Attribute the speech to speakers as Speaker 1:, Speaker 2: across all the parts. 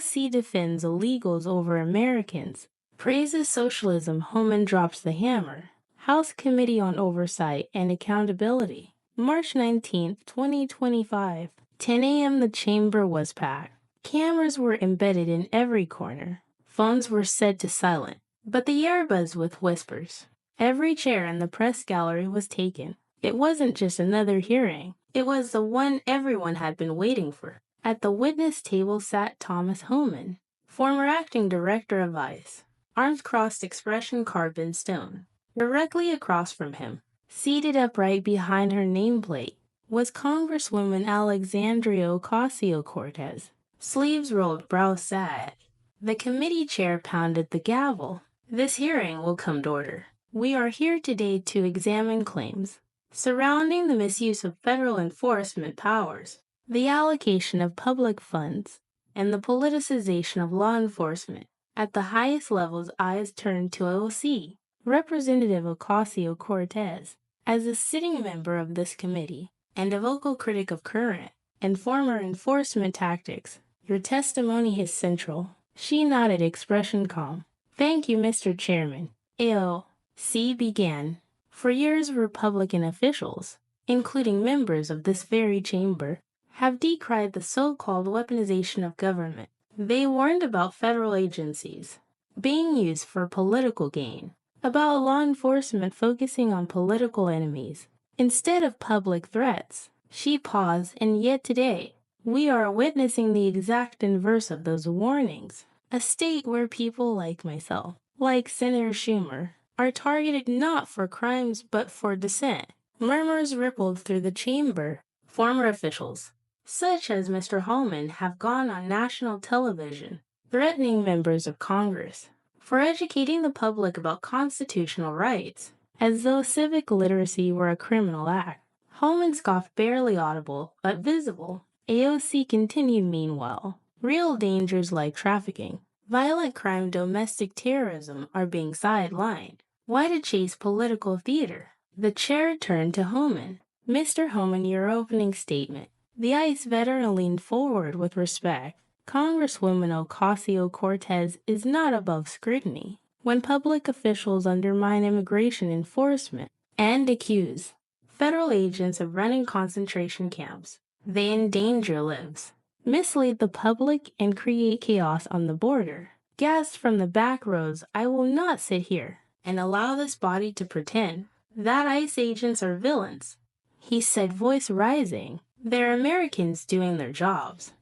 Speaker 1: AOC defends illegals over Americans. Praises socialism. Homan drops the hammer. House Committee on Oversight and Accountability. March 19, 2025. 10 a.m. The chamber was packed. Cameras were embedded in every corner. Phones were set to silent, but the air buzzed with whispers. Every chair in the press gallery was taken. It wasn't just another hearing. It was the one everyone had been waiting for. At the witness table sat Thomas Homan, former acting director of ICE, arms crossed, expression carved in stone. Directly across from him, seated upright behind her nameplate, was Congresswoman Alexandria Ocasio-Cortez, sleeves rolled, brows sad. The committee chair pounded the gavel. This hearing will come to order. We are here today to examine claims surrounding the misuse of federal enforcement powers, the allocation of public funds, and the politicization of law enforcement. At the highest levels, eyes turned to AOC, Representative Ocasio-Cortez. As a sitting member of this committee and a vocal critic of current and former enforcement tactics, your testimony is central. She nodded, expression calm. Thank you, Mr. Chairman. AOC began. For years, Republican officials, including members of this very chamber, have decried the so-called weaponization of government. They warned about federal agencies being used for political gain, about law enforcement focusing on political enemies instead of public threats. She paused, and yet today, we are witnessing the exact inverse of those warnings. A state where people like myself, like Senator Schumer, are targeted not for crimes but for dissent. Murmurs rippled through the chamber. Former officials, such as Mr. Homan, have gone on national television, threatening members of Congress for educating the public about constitutional rights, as though civic literacy were a criminal act. Homan scoffed, barely audible, but visible. AOC continued meanwhile. Real dangers like trafficking, violent crime, domestic terrorism are being sidelined. Why to chase political theater? The chair turned to Homan. Mr. Homan, your opening statement. The ICE veteran leaned forward with respect. Congresswoman Ocasio-Cortez is not above scrutiny when public officials undermine immigration enforcement and accuse federal agents of running concentration camps. They endanger lives, mislead the public, and create chaos on the border. Gasped from the back rows, I will not sit here and allow this body to pretend that ICE agents are villains. He said, voice rising. They're Americans doing their jobs,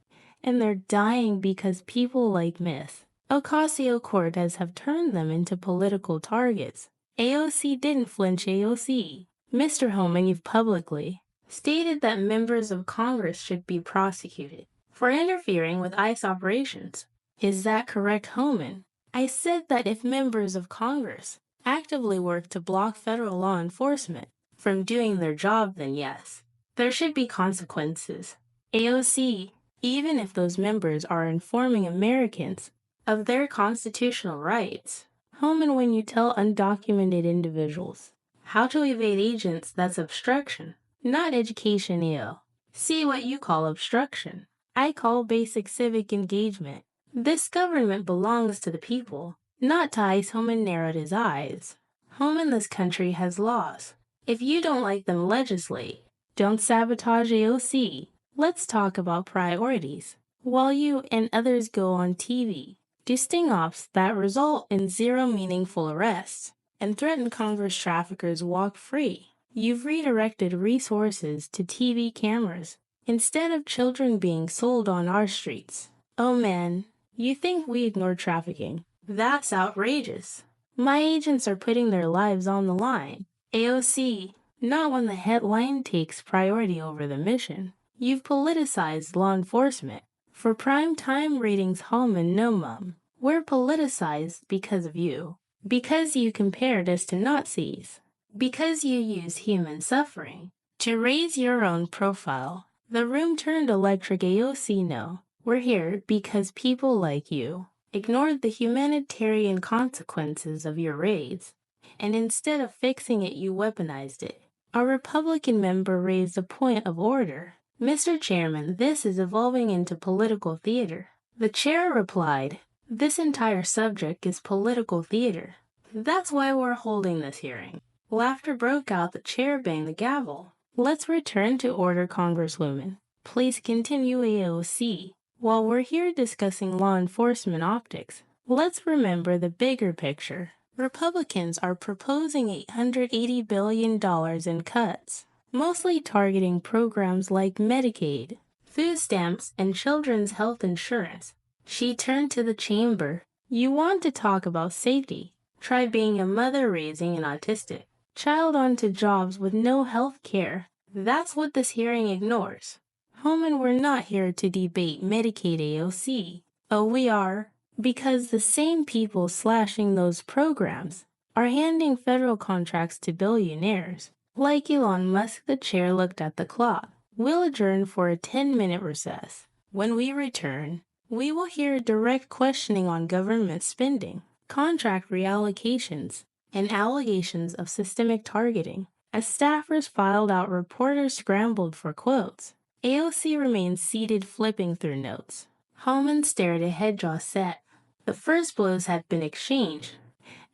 Speaker 1: and they're dying because people like Miss Ocasio-Cortez have turned them into political targets. AOC didn't flinch. AOC. Mr. Homan, you've publicly stated that members of Congress should be prosecuted for interfering with ICE operations. Is that correct, Homan? I said that if members of Congress actively work to block federal law enforcement from doing their job, then yes, there should be consequences. AOC, even if those members are informing Americans of their constitutional rights. Homan, when you tell undocumented individuals how to evade agents, that's obstruction, not education. See what you call obstruction. I call basic civic engagement. This government belongs to the people, not to ICE. Homan narrowed his eyes. Homan, this country has laws. If you don't like them, legislate. Don't sabotage. AOC. Let's talk about priorities. While you and others go on TV, do sting ops that result in zero meaningful arrests and threaten Congress, traffickers walk free. You've redirected resources to TV cameras instead of children being sold on our streets. Oh man, you think we ignore trafficking? That's outrageous. My agents are putting their lives on the line. AOC, not when the headline takes priority over the mission. You've politicized law enforcement for prime time ratings. Homan, no mum. We're politicized because of you. Because you compared us to Nazis. Because you use human suffering to raise your own profile. The room turned electric. AOC, no. We're here because people like you ignored the humanitarian consequences of your raids, and instead of fixing it, you weaponized it. A Republican member raised a point of order. Mr. Chairman, this is evolving into political theater. The chair replied, "This entire subject is political theater. That's why we're holding this hearing." Laughter broke out. The chair banged the gavel. "Let's return to order, Congresswoman. Please continue, AOC. While we're here discussing law enforcement optics, let's remember the bigger picture. Republicans are proposing $880 billion in cuts, mostly targeting programs like Medicaid, food stamps, and children's health insurance." She turned to the chamber. "You want to talk about safety? Try being a mother raising an autistic child onto jobs with no health care. That's what this hearing ignores. Homan, we're not here to debate Medicaid, AOC. Oh, we are. Because the same people slashing those programs are handing federal contracts to billionaires. Like Elon Musk." The chair looked at the clock. "We'll adjourn for a 10-minute recess. When we return, we will hear direct questioning on government spending, contract reallocations, and allegations of systemic targeting." As staffers filed out, reporters scrambled for quotes. AOC remained seated, flipping through notes. Holman stared ahead, jaw set. The first blows had been exchanged,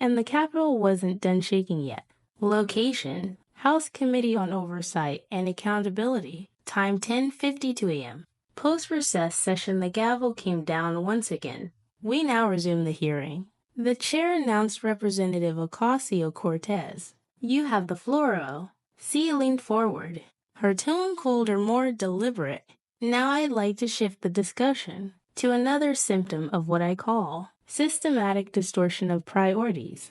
Speaker 1: and the Capitol wasn't done shaking yet. Location: House Committee on Oversight and Accountability. Time 10:52 a.m. Post-recess session. The gavel came down once again. "We now resume the hearing." The chair announced. "Representative Ocasio-Cortez, you have the floor." C leaned forward, her tone colder, more deliberate. "Now I'd like to shift the discussion to another symptom of what I call systematic distortion of priorities,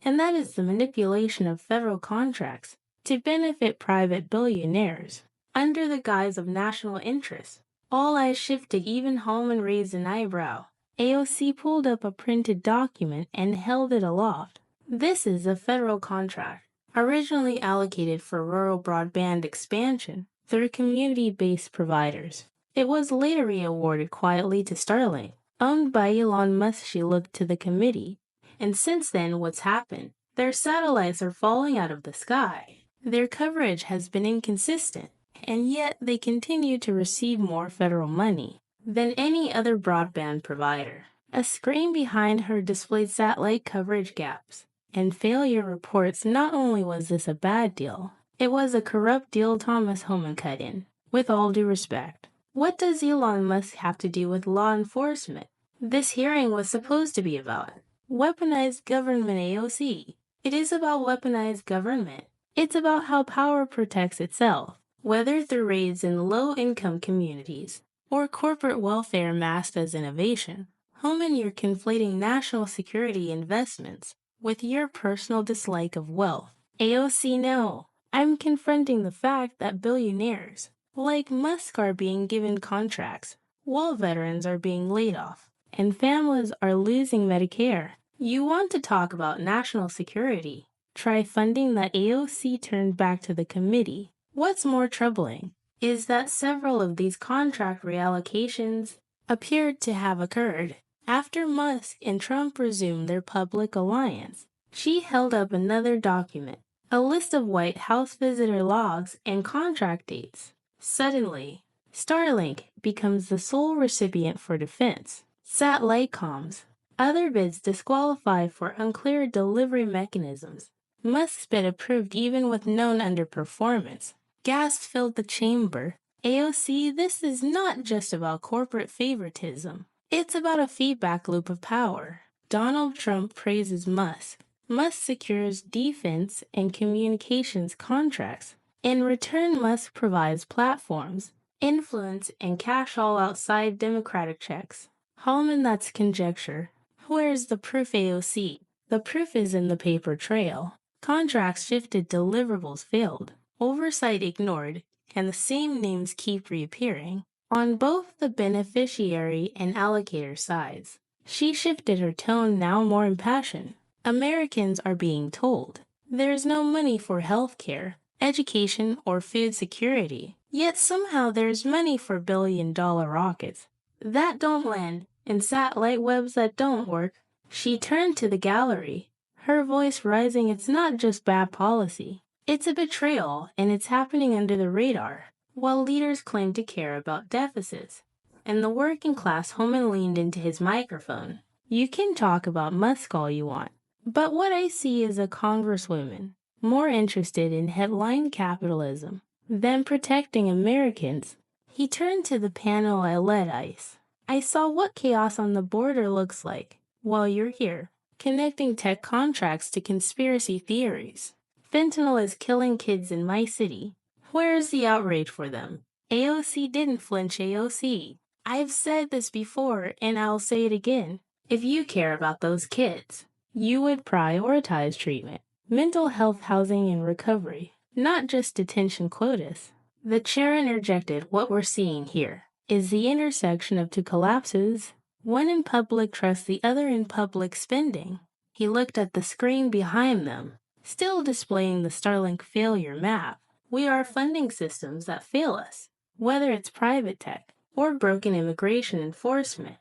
Speaker 1: and that is the manipulation of federal contracts to benefit private billionaires under the guise of national interest." All eyes shifted. Even Holman raised an eyebrow. AOC pulled up a printed document and held it aloft. "This is a federal contract, originally allocated for rural broadband expansion through community-based providers. It was later re-awarded quietly to Starlink, owned by Elon Musk." She looked to the committee. "And since then, what's happened? Their satellites are falling out of the sky. Their coverage has been inconsistent, and yet they continue to receive more federal money than any other broadband provider." A screen behind her displayed satellite coverage gaps and failure reports. Not only was this a bad deal, it was a corrupt deal. Thomas Homan cut in. "With all due respect, what does Elon Musk have to do with law enforcement? This hearing was supposed to be about weaponized government, AOC. It is about weaponized government. It's about how power protects itself, whether through raids in low-income communities or corporate welfare masked as innovation. Homan, you're conflating national security investments with your personal dislike of wealth." AOC, "No. I'm confronting the fact that billionaires like Musk are being given contracts, while veterans are being laid off, and families are losing Medicare. You want to talk about national security? Try funding that." AOC turned back to the committee. "What's more troubling is that several of these contract reallocations appeared to have occurred after Musk and Trump resumed their public alliance." She held up another document, a list of White House visitor logs and contract dates. Suddenly, Starlink becomes the sole recipient for defense. Satellite comms. Other bids disqualify for unclear delivery mechanisms. Musk's bid approved even with known underperformance. Gasp filled the chamber. AOC, this is not just about corporate favoritism. It's about a feedback loop of power. Donald Trump praises Musk. Musk secures defense and communications contracts. In return, Musk provides platforms, influence, and cash all outside Democratic checks. Holman, that's conjecture. Where's the proof, AOC? The proof is in the paper trail. Contracts shifted, deliverables failed, oversight ignored, and the same names keep reappearing on both the beneficiary and allocator sides. She shifted her tone, now more impassioned. Americans are being told there's no money for health care, education, or food security, yet somehow there's money for billion-dollar rockets that don't land and satellite webs that don't work. She turned to the gallery, her voice rising. It's not just bad policy. It's a betrayal, and it's happening under the radar, while leaders claim to care about deficits. and the working class Homan leaned into his microphone. You can talk about Musk all you want, but what I see is a congresswoman more interested in headline capitalism than protecting Americans. He turned to the panel I led ICE. I saw what chaos on the border looks like while you're here, connecting tech contracts to conspiracy theories. Fentanyl is killing kids in my city. Where is the outrage for them? AOC didn't flinch. AOC. I've said this before and I'll say it again. If you care about those kids, you would prioritize treatment, mental health, housing, and recovery, not just detention quotas. The chair interjected, what we're seeing here is the intersection of two collapses, one in public trust, the other in public spending. He looked at the screen behind them, still displaying the Starlink failure map. We are funding systems that fail us, whether it's private tech or broken immigration enforcement,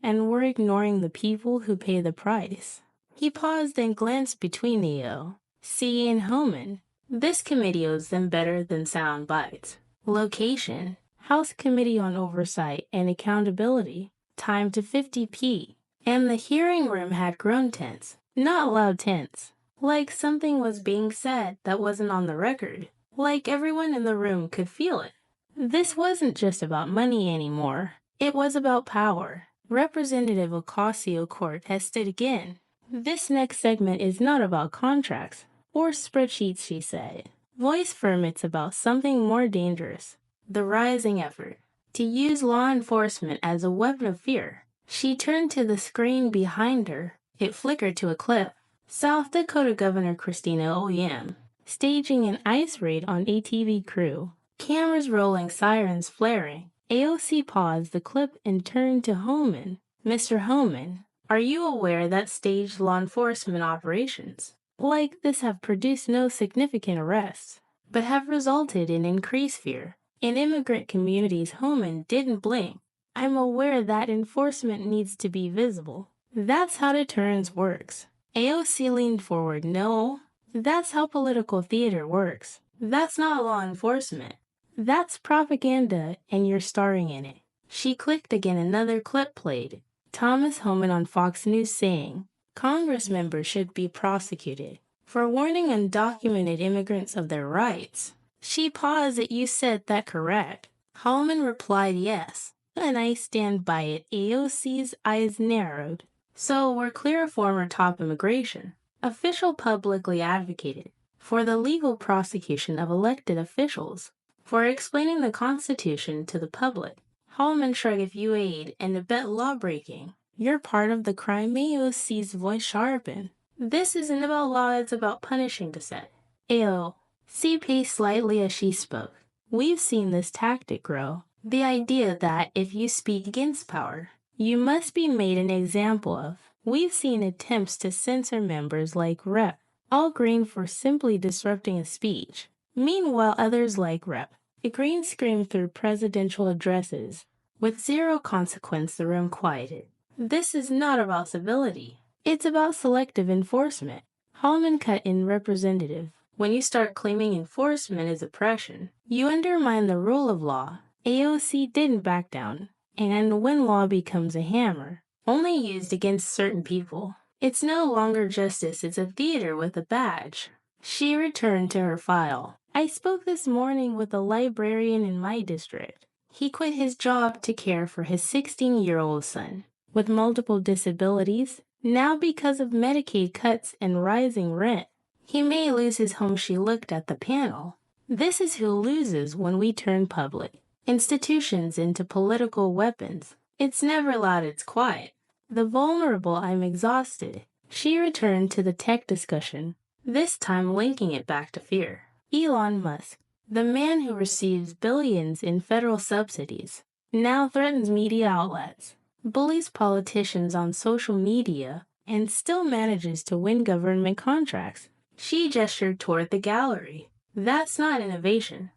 Speaker 1: and we're ignoring the people who pay the price. He paused and glanced between AOC and Homan. This committee owes them better than sound bites. Location: House Committee on Oversight and Accountability. Time to 50p. And the hearing room had grown tense, not loud tense. Like something was being said that wasn't on the record. Like everyone in the room could feel it. This wasn't just about money anymore. It was about power. Representative Ocasio-Cortez said again. This next segment is not about contracts or spreadsheets, she said. Voice firm, it's about something more dangerous. The rising effort to use law enforcement as a weapon of fear. She turned to the screen behind her. It flickered to a clip. South Dakota Governor Christina OEM staging an ICE raid on ATV crew. Cameras rolling, sirens flaring. AOC paused the clip and turned to Homan. Mr. Homan, are you aware that staged law enforcement operations like this have produced no significant arrests, but have resulted in increased fear in immigrant communities? Homan didn't blink. I'm aware that enforcement needs to be visible. That's how deterrence works. AOC leaned forward. No, that's how political theater works. That's not law enforcement. That's propaganda, and you're starring in it. She clicked again. Another clip played. Thomas Homan on Fox News saying, Congress members should be prosecuted for warning undocumented immigrants of their rights. She paused. You said that correct? Homan replied, yes, and I stand by it. AOC's eyes narrowed. So we're clear. Former top immigration official publicly advocated for the legal prosecution of elected officials for explaining the Constitution to the public. Homan shrugged. If you aid and abet lawbreaking, you're part of the crime. AOC's voice sharpened. This isn't about law, it's about punishing dissent. AOC paced slightly as she spoke. We've seen this tactic grow. The idea that if you speak against power, you must be made an example of. We've seen attempts to censor members like Rep. Al Green for simply disrupting a speech. Meanwhile, others like Rep. Green screamed through presidential addresses. With zero consequence, the room quieted. This is not about civility. It's about selective enforcement. Homan cut in. Representative, when you start claiming enforcement is oppression, you undermine the rule of law. AOC didn't back down. And when law becomes a hammer, only used against certain people, it's no longer justice, it's a theater with a badge. She returned to her file. I spoke this morning with a librarian in my district. He quit his job to care for his 16-year-old son with multiple disabilities, now because of Medicaid cuts and rising rent. He may lose his home. She looked at the panel. This is who loses when we turn public institutions into political weapons. It's never loud, it's quiet. The vulnerable. I'm exhausted. She returned to the tech discussion, this time linking it back to fear. Elon Musk, the man who receives billions in federal subsidies, now threatens media outlets, bullies politicians on social media, and still manages to win government contracts. She gestured toward the gallery. That's not innovation.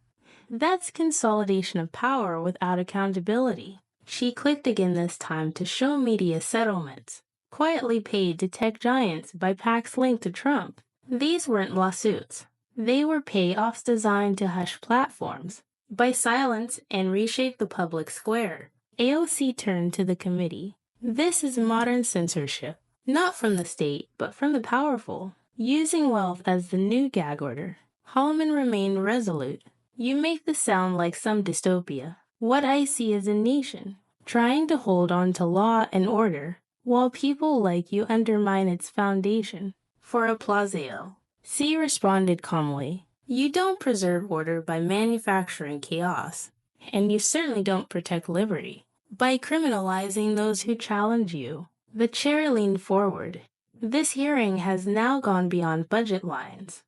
Speaker 1: That's consolidation of power without accountability. She clicked again, this time to show media settlements, quietly paid to tech giants by PACs linked to Trump. These weren't lawsuits. They were payoffs designed to hush platforms, buy silence, and reshape the public square. AOC turned to the committee. This is modern censorship, not from the state, but from the powerful, using wealth as the new gag order. Holloman remained resolute. You make this sound like some dystopia. What I see is a nation trying to hold on to law and order, while people like you undermine its foundation. For Applauso, C responded calmly, you don't preserve order by manufacturing chaos, and you certainly don't protect liberty by criminalizing those who challenge you. The chair leaned forward. This hearing has now gone beyond budget lines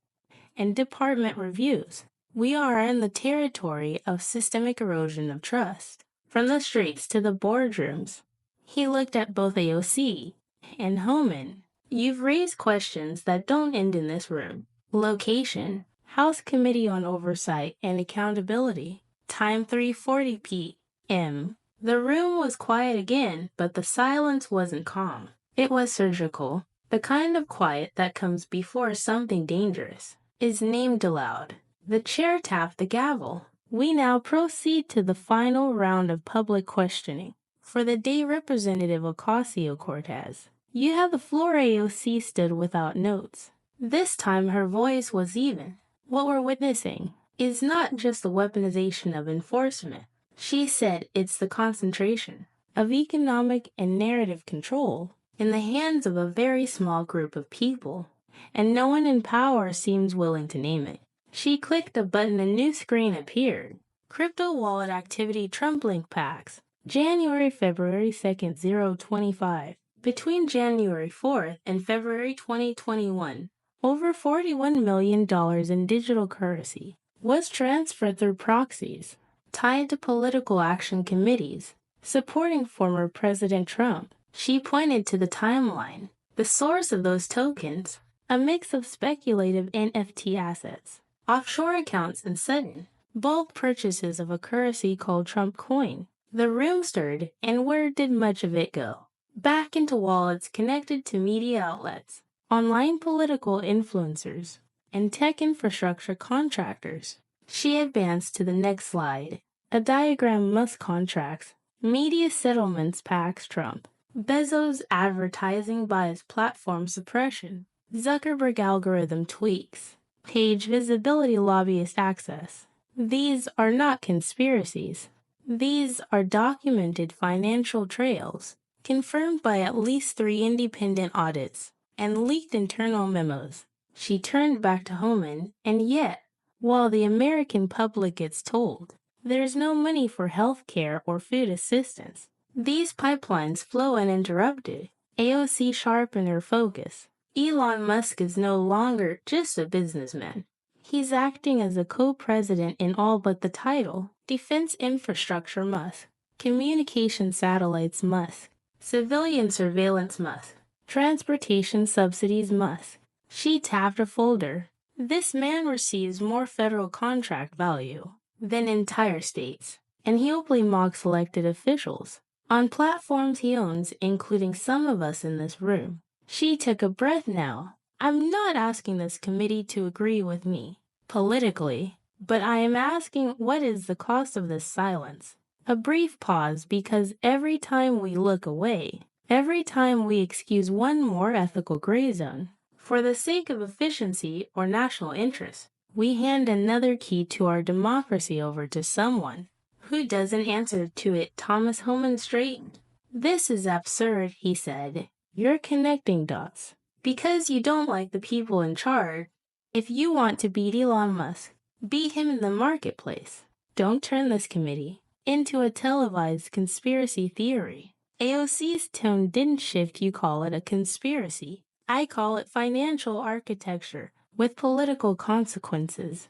Speaker 1: and department reviews. We are in the territory of systemic erosion of trust, from the streets to the boardrooms. He looked at both AOC and Homan. You've raised questions that don't end in this room. Location, House Committee on Oversight and Accountability. Time 3:40 p.m. The room was quiet again, but the silence wasn't calm. It was surgical, the kind of quiet that comes before something dangerous is named aloud. The chair tapped the gavel. We now proceed to the final round of public questioning. For the day, Representative Ocasio-Cortez. You have the floor. AOC stood without notes. This time her voice was even. What we're witnessing is not just the weaponization of enforcement. She said it's the concentration of economic and narrative control in the hands of a very small group of people, and no one in power seems willing to name it. She clicked a button, a new screen appeared. Crypto wallet activity Trump link packs. January-February 2nd, 025. Between January 4th and February 2021, over $41 million in digital currency was transferred through proxies tied to political action committees supporting former President Trump. She pointed to the timeline. The source of those tokens, a mix of speculative NFT assets, offshore accounts, and sudden, bulk purchases of a currency called Trump coin. The room stirred, and where did much of it go? Back into wallets connected to media outlets, online political influencers, and tech infrastructure contractors. She advanced to the next slide. A diagram Musk contracts, media settlements packs Trump, Bezos advertising bias platform suppression, Zuckerberg algorithm tweaks, page visibility lobbyist access. These are not conspiracies. These are documented financial trails, confirmed by at least 3 independent audits, and leaked internal memos. She turned back to Homan, and yet, while the American public gets told there's no money for health care or food assistance, these pipelines flow uninterrupted. AOC sharpened her focus. Elon Musk is no longer just a businessman. He's acting as a co-president in all but the title. Defense infrastructure Musk, communication satellites Musk, civilian surveillance Musk, transportation subsidies Musk. She tapped a folder. This man receives more federal contract value than entire states, and he openly mocks elected officials on platforms he owns, including some of us in this room. She took a breath now. I'm not asking this committee to agree with me politically, but I am asking, what is the cost of this silence? A brief pause, because every time we look away, every time we excuse one more ethical gray zone, for the sake of efficiency or national interest, we hand another key to our democracy over to someone who doesn't answer to it. Thomas Homan straightened. This is absurd, he said. You're connecting dots because you don't like the people in charge. If you want to beat Elon Musk, beat him in the marketplace. Don't turn this committee into a televised conspiracy theory. AOC's tone didn't shift. You call it a conspiracy. I call it financial architecture with political consequences.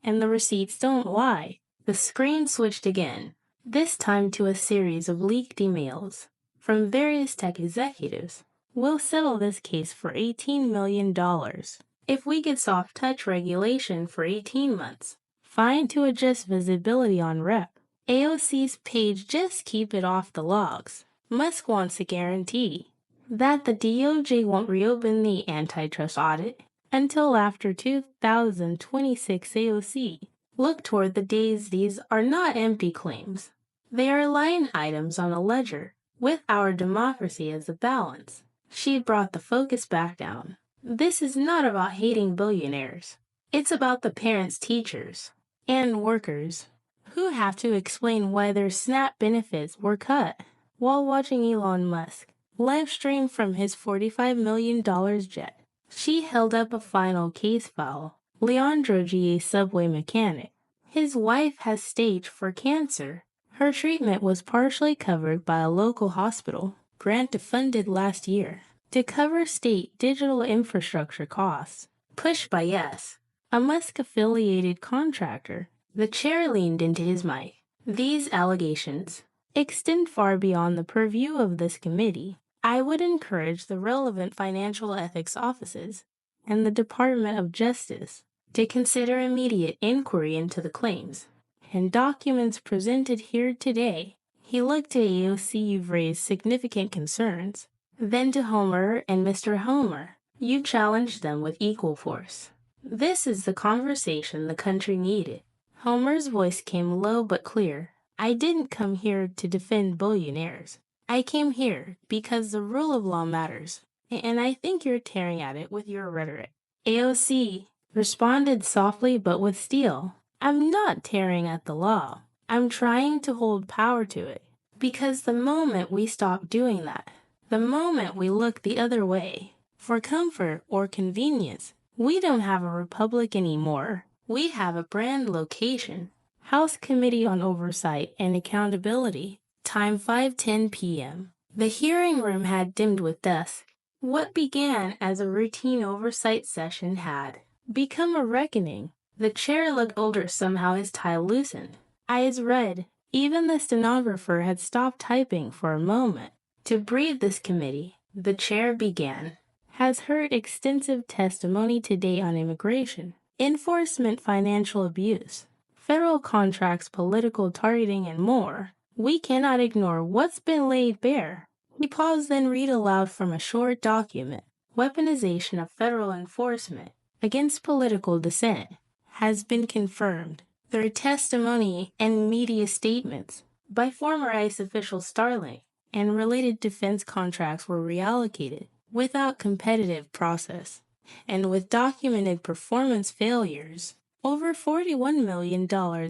Speaker 1: And the receipts don't lie. The screen switched again, this time to a series of leaked emails from various tech executives. We'll settle this case for $18 million. If we get soft touch regulation for 18 months, fine to adjust visibility on rep. AOC's page, just keep it off the logs. Musk wants a guarantee that the DOJ won't reopen the antitrust audit until after 2026. AOC look toward the days. These are not empty claims. They are line items on a ledger, with our democracy as the balance. She brought the focus back down. This is not about hating billionaires. It's about the parents, teachers, and workers who have to explain why their SNAP benefits were cut while watching Elon Musk live stream from his $45 million jet. She held up a final case file. Leandro G., a subway mechanic. His wife has stage 4 cancer. Her treatment was partially covered by a local hospital grant funded last year to cover state digital infrastructure costs. Pushed by Yes, a Musk-affiliated contractor, the chair leaned into his mic. These allegations extend far beyond the purview of this committee. I would encourage the relevant financial ethics offices and the Department of Justice to consider immediate inquiry into the claims and documents presented here today. He looked to AOC. You've raised significant concerns. Then to Homer and Mr. Homer. You challenged them with equal force. This is the conversation the country needed. Homer's voice came low but clear. I didn't come here to defend billionaires. I came here because the rule of law matters, and I think you're tearing at it with your rhetoric. AOC responded softly but with steel. I'm not tearing at the law. I'm trying to hold power to it. Because the moment we stop doing that, the moment we look the other way for comfort or convenience, we don't have a republic anymore. We have a brand location. House Committee on Oversight and Accountability. Time 5:10 p.m. The hearing room had dimmed with dusk. What began as a routine oversight session had become a reckoning. The chair looked older somehow, his tie loosened. Eyes red. Even the stenographer had stopped typing for a moment. To brief this committee, the chair began. Has heard extensive testimony today on immigration, enforcement, financial abuse, federal contracts, political targeting, and more. We cannot ignore what's been laid bare. He paused, then read aloud from a short document. Weaponization of federal enforcement against political dissent has been confirmed through testimony and media statements by former ICE official Starlink, and related defense contracts were reallocated without competitive process and with documented performance failures. Over $41 million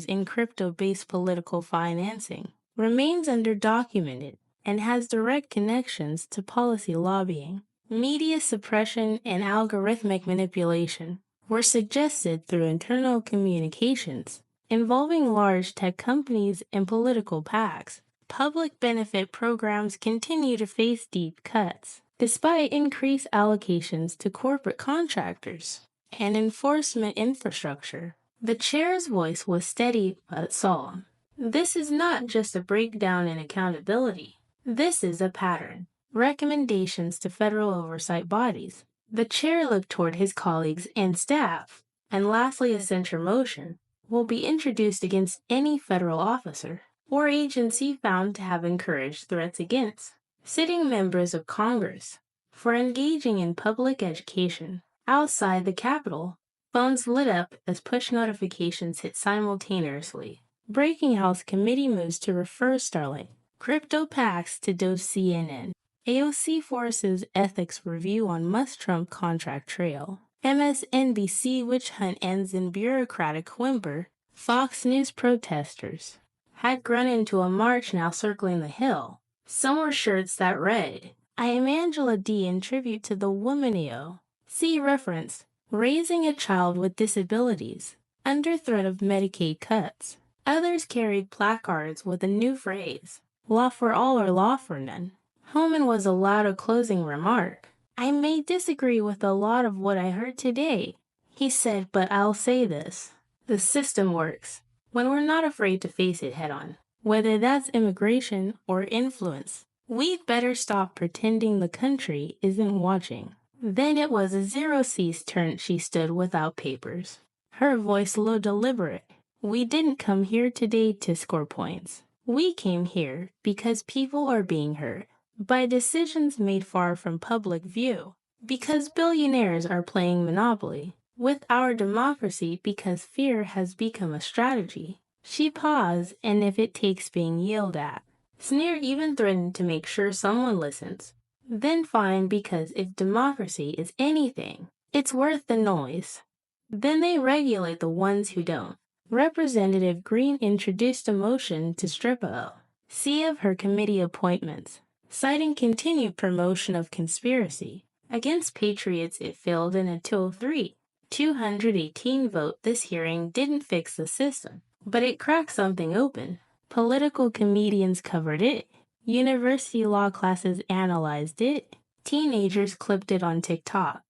Speaker 1: in crypto-based political financing remains underdocumented and has direct connections to policy lobbying. Media suppression and algorithmic manipulation were suggested through internal communications involving large tech companies and political PACs. Public benefit programs continue to face deep cuts, despite increased allocations to corporate contractors and enforcement infrastructure. The chair's voice was steady but solemn. This is not just a breakdown in accountability. This is a pattern. Recommendations to federal oversight bodies. The chair looked toward his colleagues and staff. And lastly, a censure motion will be introduced against any federal officer or agency found to have encouraged threats against sitting members of Congress for engaging in public education outside the Capitol. Phones lit up as push notifications hit simultaneously. Breaking House Committee moves to refer Starlink crypto PACs to dose CNN. AOC forces ethics review on Musk-Trump contract trail. MSNBC witch hunt ends in bureaucratic whimper. Fox News protesters had run into a march now circling the Hill. Some wore shirts that read, I am Angela D. in tribute to the woman AOC reference, raising a child with disabilities, under threat of Medicaid cuts. Others carried placards with a new phrase, law for all or law for none. Homan was allowed a closing remark. I may disagree with a lot of what I heard today, he said, but I'll say this. The system works when we're not afraid to face it head on. Whether that's immigration or influence, we'd better stop pretending the country isn't watching. Then it was a Zero C's turn. She stood without papers, her voice low, deliberate. We didn't come here today to score points. We came here because people are being hurt by decisions made far from public view, because billionaires are playing Monopoly with our democracy, because fear has become a strategy, She paused, and if it takes being yelled at. Sneer even threatened to make sure someone listens. Then fine, because if democracy is anything, it's worth the noise. Then they regulate the ones who don't. Representative Green introduced a motion to strip AOC of her committee appointments, citing continued promotion of conspiracy. Against patriots, it failed in a 218 vote. This hearing didn't fix the system, but it cracked something open. Political comedians covered it. University law classes analyzed it. Teenagers clipped it on TikTok.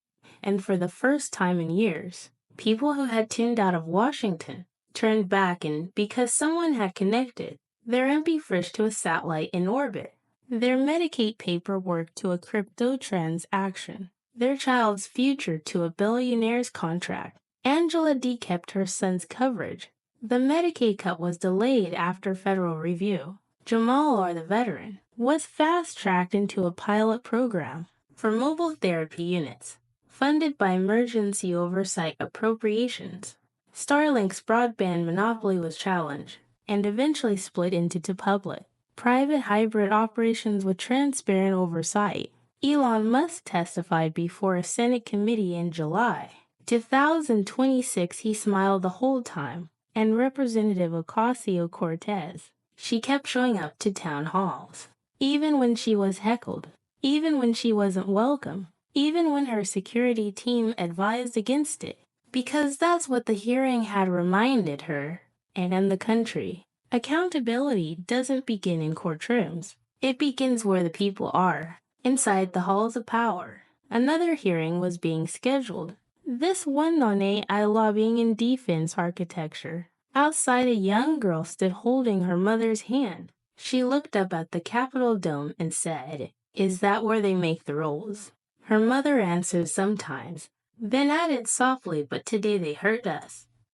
Speaker 1: And for the first time in years, people who had tuned out of Washington turned back, and because someone had connected their MP fridge to a satellite in orbit, their Medicaid paperwork to a crypto transaction, their child's future to a billionaire's contract. Angela D. kept her son's coverage. The Medicaid cut was delayed after federal review. Jamal, or the veteran, was fast-tracked into a pilot program for mobile therapy units, funded by emergency oversight appropriations. Starlink's broadband monopoly was challenged and eventually split into two public-private hybrid operations with transparent oversight. Elon Musk testified before a Senate committee in July 2026. He smiled the whole time. And Representative Ocasio-Cortez, she kept showing up to town halls, even when she was heckled, even when she wasn't welcome, even when her security team advised against it, because that's what the hearing had reminded her and the country. Accountability doesn't begin in courtrooms. It begins where the people are, inside the halls of power. Another hearing was being scheduled. This one on AI lobbying and defense architecture. Outside, a young girl stood holding her mother's hand. She looked up at the Capitol dome and said, "Is that where they make the rules?" Her mother answered, "Sometimes," then added softly, "But today they hurt us."